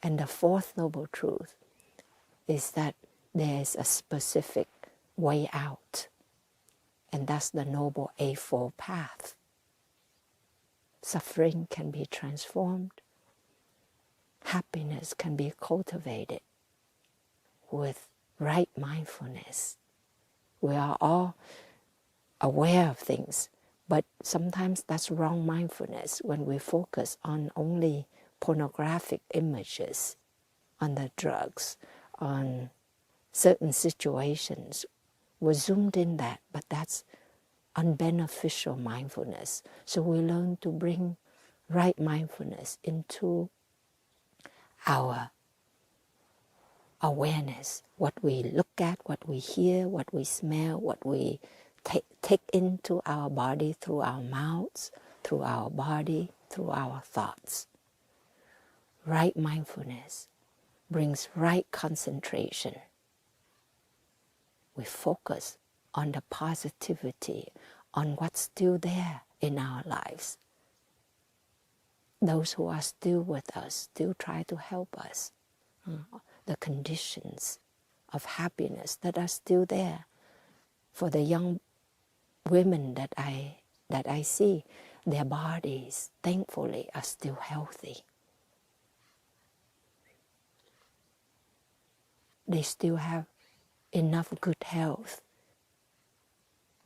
And the fourth noble truth is that there is a specific way out, and that's the noble eightfold path. Suffering can be transformed. Happiness can be cultivated with right mindfulness. We are all aware of things, but sometimes that's wrong mindfulness when we focus on only pornographic images, on the drugs, on certain situations. We're zoomed in that, but that's unbeneficial mindfulness. So we learn to bring right mindfulness into our awareness, what we look at, what we hear, what we smell, what we take into our body through our mouths, through our body, through our thoughts. Right mindfulness brings right concentration. We focus on the positivity, on what's still there in our lives. Those who are still with us, still try to help us. The conditions of happiness that are still there. For the young women that I see, their bodies, thankfully, are still healthy. They still have enough good health.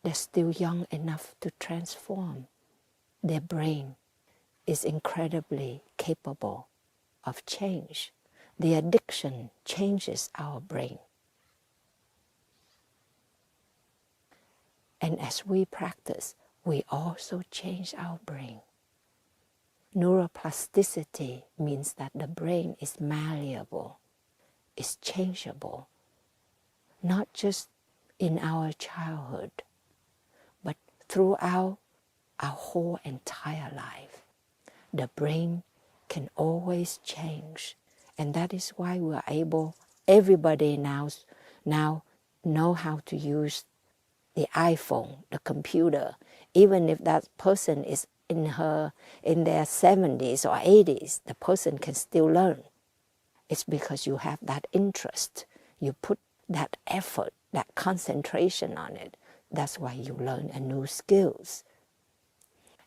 They're still young enough to transform. Their brain is incredibly capable of change. The addiction changes our brain. And as we practice, we also change our brain. Neuroplasticity means that the brain is malleable, is changeable, not just in our childhood, but throughout our whole entire life. The brain can always change. And that is why we are able, everybody now know how to use the iPhone, the computer, even if that person is in their 70s or 80s, the person can still learn. It's because you have that interest. You put that effort, that concentration on it. That's why you learn a new skills.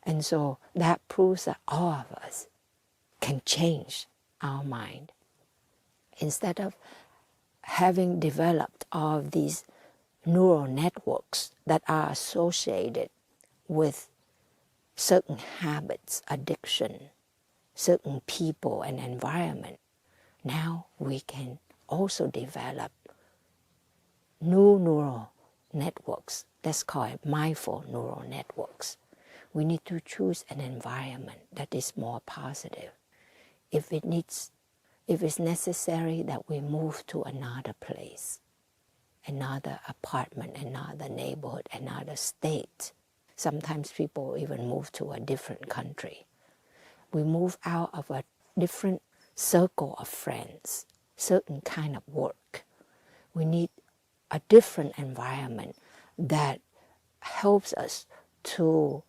And so that proves that all of us can change our mind. Instead of having developed all of these neural networks that are associated with certain habits, addiction, certain people and environment, now we can also develop new neural networks. Let's call it mindful neural networks. We need to choose an environment that is more positive. If it's necessary that we move to another place, another apartment, another neighborhood, another state. Sometimes people even move to a different country. We move out of a different circle of friends, certain kind of work. We need a different environment that helps us to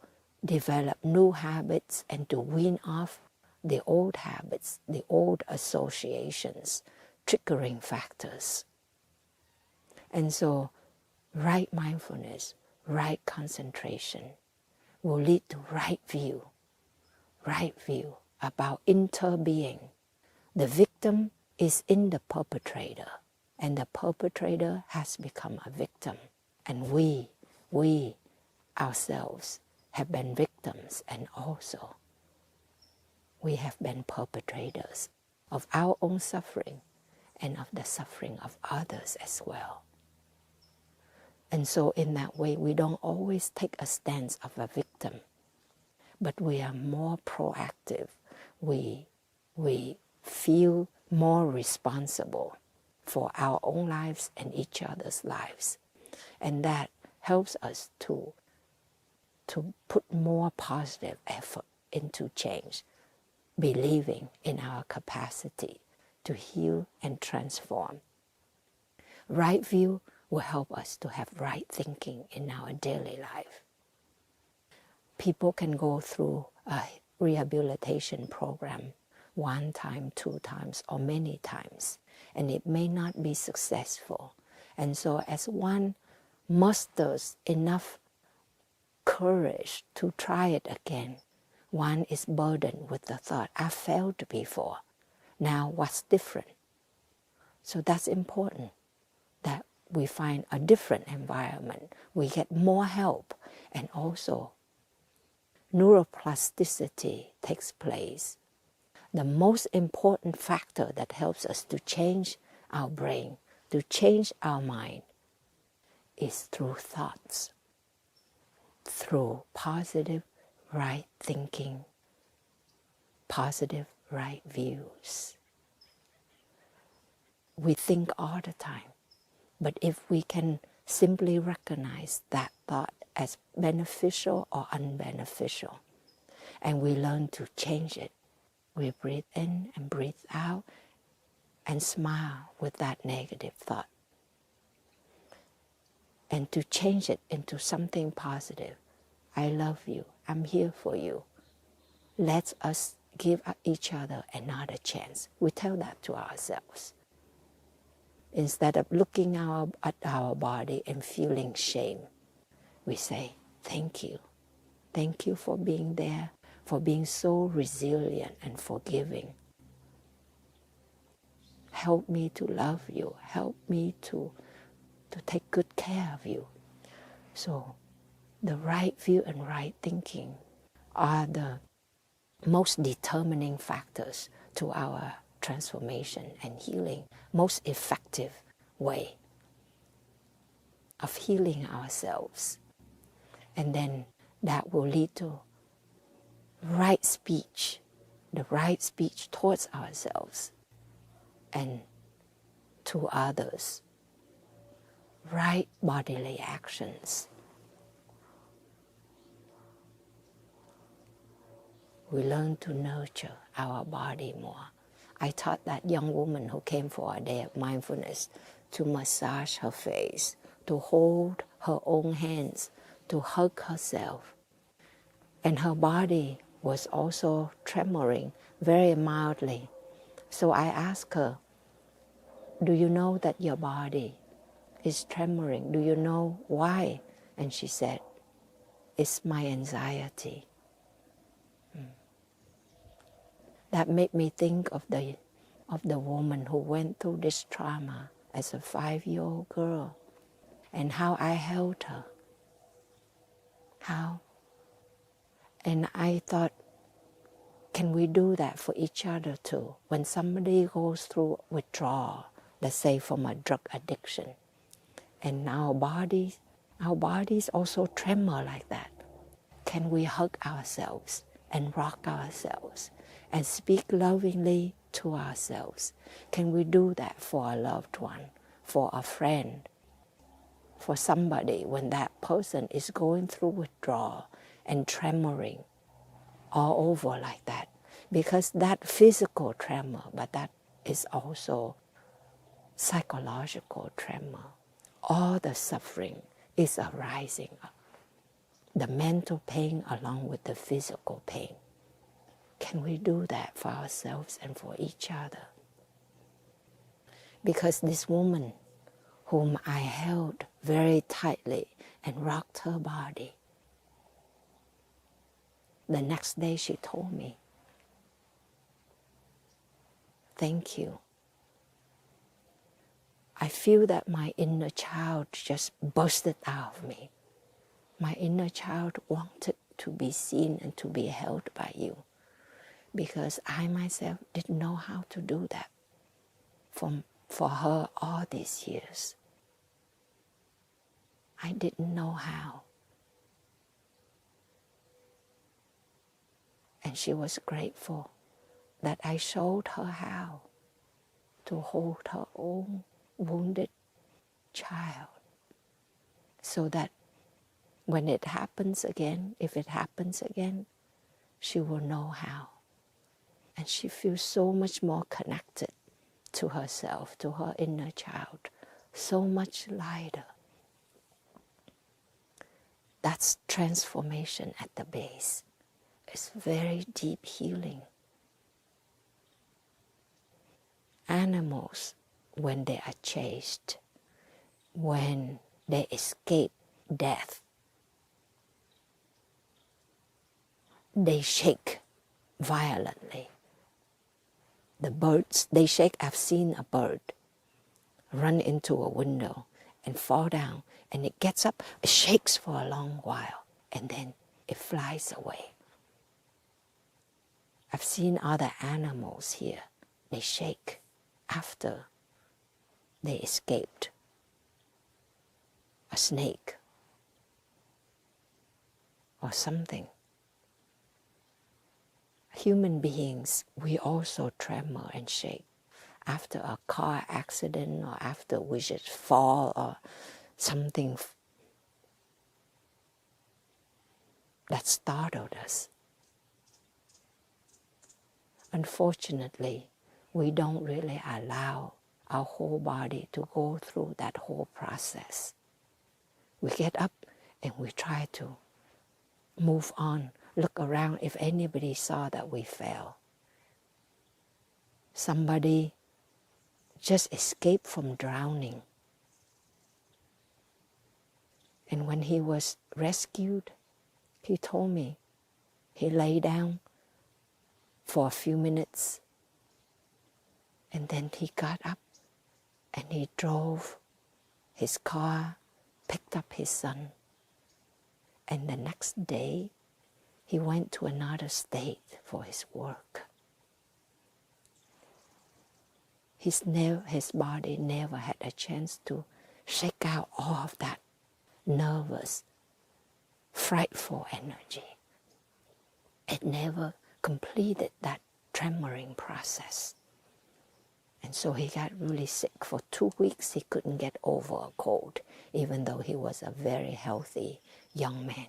develop new habits and to wean off the old habits, the old associations, triggering factors. And so right mindfulness, right concentration will lead to right view about interbeing. The victim is in the perpetrator, and the perpetrator has become a victim. And we ourselves have been victims, and also we have been perpetrators of our own suffering and of the suffering of others as well. And so in that way, we don't always take a stance of a victim, but we are more proactive. We feel more responsible for our own lives and each other's lives. And that helps us to put more positive effort into change, believing in our capacity to heal and transform. Right view will help us to have right thinking in our daily life. People can go through a rehabilitation program one time, two times, or many times, and it may not be successful. And so as one musters enough courage to try it again, one is burdened with the thought, I failed before. Now what's different? So that's important, that we find a different environment. We get more help, and also neuroplasticity takes place. The most important factor that helps us to change our brain, to change our mind, is through thoughts, through positive, right thinking, positive, right views. We think all the time, but if we can simply recognize that thought as beneficial or unbeneficial, and we learn to change it, we breathe in and breathe out and smile with that negative thought, and to change it into something positive. I love you. I'm here for you. Let us give each other another chance. We tell that to ourselves. Instead of looking at our body and feeling shame, we say, thank you. Thank you for being there, for being so resilient and forgiving. Help me to love you. Help me to take good care of you. So the right view and right thinking are the most determining factors to our transformation and healing, most effective way of healing ourselves. And then that will lead to right speech, the right speech towards ourselves and to others, right bodily actions. We learn to nurture our body more. I taught that young woman who came for a day of mindfulness to massage her face, to hold her own hands, to hug herself. And her body was also tremoring very mildly. So I asked her, do you know that your body is tremoring? Do you know why? And she said, it's my anxiety. That made me think of the woman who went through this trauma as a 5-year-old girl, and how I held her. And I thought, can we do that for each other too? When somebody goes through withdrawal, let's say from a drug addiction, and our bodies also tremor like that. Can we hug ourselves and rock ourselves and speak lovingly to ourselves? Can we do that for a loved one, for a friend, for somebody when that person is going through withdrawal and tremoring all over like that? Because that physical tremor, but that is also psychological tremor. All the suffering is arising up. The mental pain along with the physical pain. Can we do that for ourselves and for each other? Because this woman, whom I held very tightly and rocked her body, the next day she told me, thank you. I feel that my inner child just bursted out of me. My inner child wanted to be seen and to be held by you, because I myself didn't know how to do that for her all these years. I didn't know how. And she was grateful that I showed her how to hold her own wounded child, so that when it happens again, if it happens again, she will know how. And she feels so much more connected to herself, to her inner child, so much lighter. That's transformation at the base. It's very deep healing. animals, when they are chased, when they escape death, they shake violently. The birds, they shake. I've seen a bird run into a window and fall down, and it gets up, it shakes for a long while, and then it flies away. I've seen other animals here. They shake after they escaped a snake or something. Human beings, we also tremor and shake after a car accident or after we just fall or something that startled us. Unfortunately, we don't really allow our whole body to go through that whole process. We get up and we try to move on, look around if anybody saw that we fell. Somebody just escaped from drowning. And when he was rescued, he told me he lay down for a few minutes, and then he got up and he drove his car, picked up his son, and the next day he went to another state for his work. His body never had a chance to shake out all of that nervous, frightful energy. It never completed that tremoring process. And so he got really sick. For 2 weeks he couldn't get over a cold, even though he was a very healthy young man.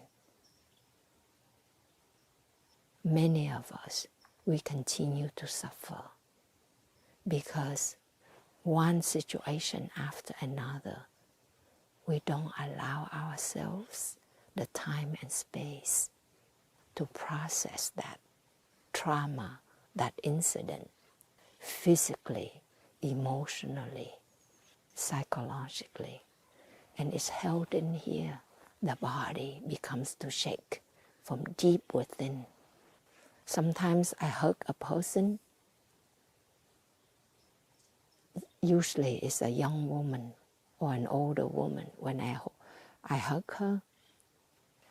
Many of us, we continue to suffer because one situation after another, we don't allow ourselves the time and space to process that trauma, that incident, physically, emotionally, psychologically. And it's held in here. The body becomes to shake from deep within. Sometimes I hug a person. Usually it's a young woman or an older woman. When I hug her,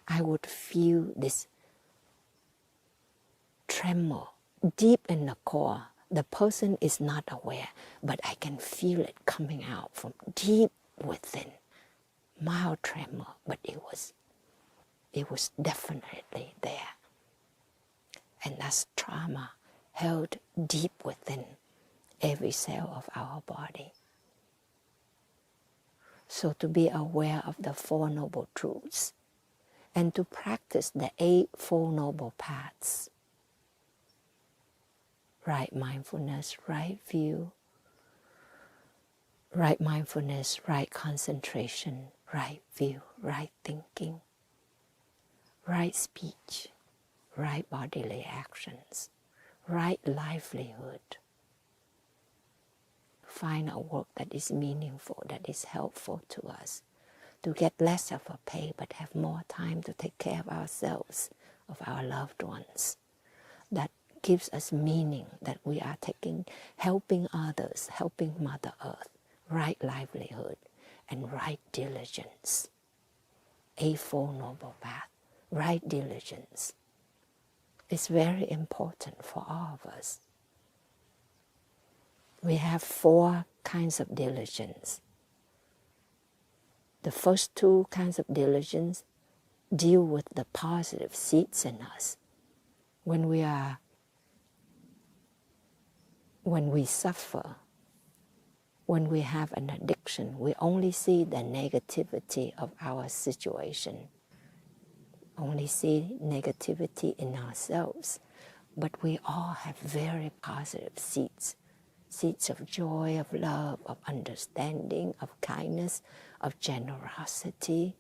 I would feel this tremor deep in the core. The person is not aware, but I can feel it coming out from deep within. Mild tremor, but it was definitely there. And that's trauma held deep within every cell of our body. So to be aware of the Four Noble Truths and to practice the 8 Four Noble Paths, right mindfulness, right view, right mindfulness, right concentration, right view, right thinking, right speech, right bodily actions, right livelihood. Find a work that is meaningful, that is helpful to us, to get less of a pay but have more time to take care of ourselves, of our loved ones. That gives us meaning, that we are helping others, helping Mother Earth, right livelihood and right diligence. A Four Noble Path, right diligence. It's very important for all of us. We have 4 kinds of diligence. The first 2 kinds of diligence deal with the positive seeds in us. When we suffer, when we have an addiction, we only see the negativity of our situation, only see negativity in ourselves. But we all have very positive seeds. Seeds of joy, of love, of understanding, of kindness, of generosity,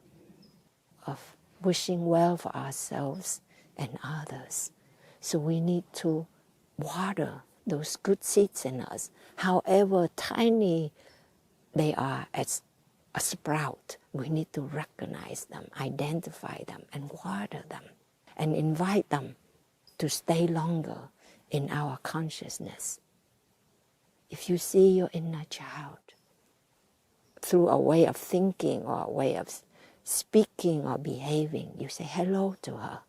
of wishing well for ourselves and others. So we need to water those good seeds in us, however tiny they are as a sprout. We need to recognize them, identify them, and water them, and invite them to stay longer in our consciousness. If you see your inner child through a way of thinking or a way of speaking or behaving, you say hello to her.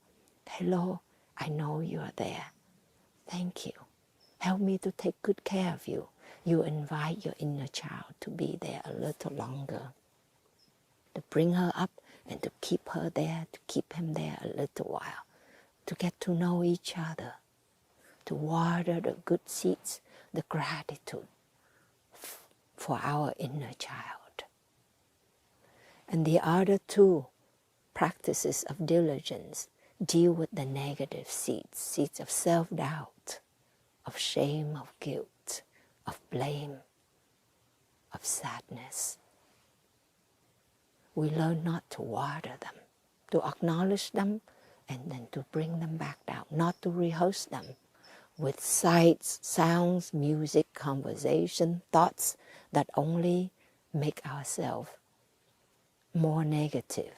Hello, I know you are there. Thank you. Help me to take good care of you. You invite your inner child to be there a little longer, to bring her up and to keep her there, to keep him there a little while, to get to know each other, to water the good seeds, the gratitude for our inner child. And the other two practices of diligence deal with the negative seeds, seeds of self-doubt, of shame, of guilt, of blame, of sadness. We learn not to water them, to acknowledge them, and then to bring them back down, not to rehearse them with sights, sounds, music, conversation, thoughts that only make ourselves more negative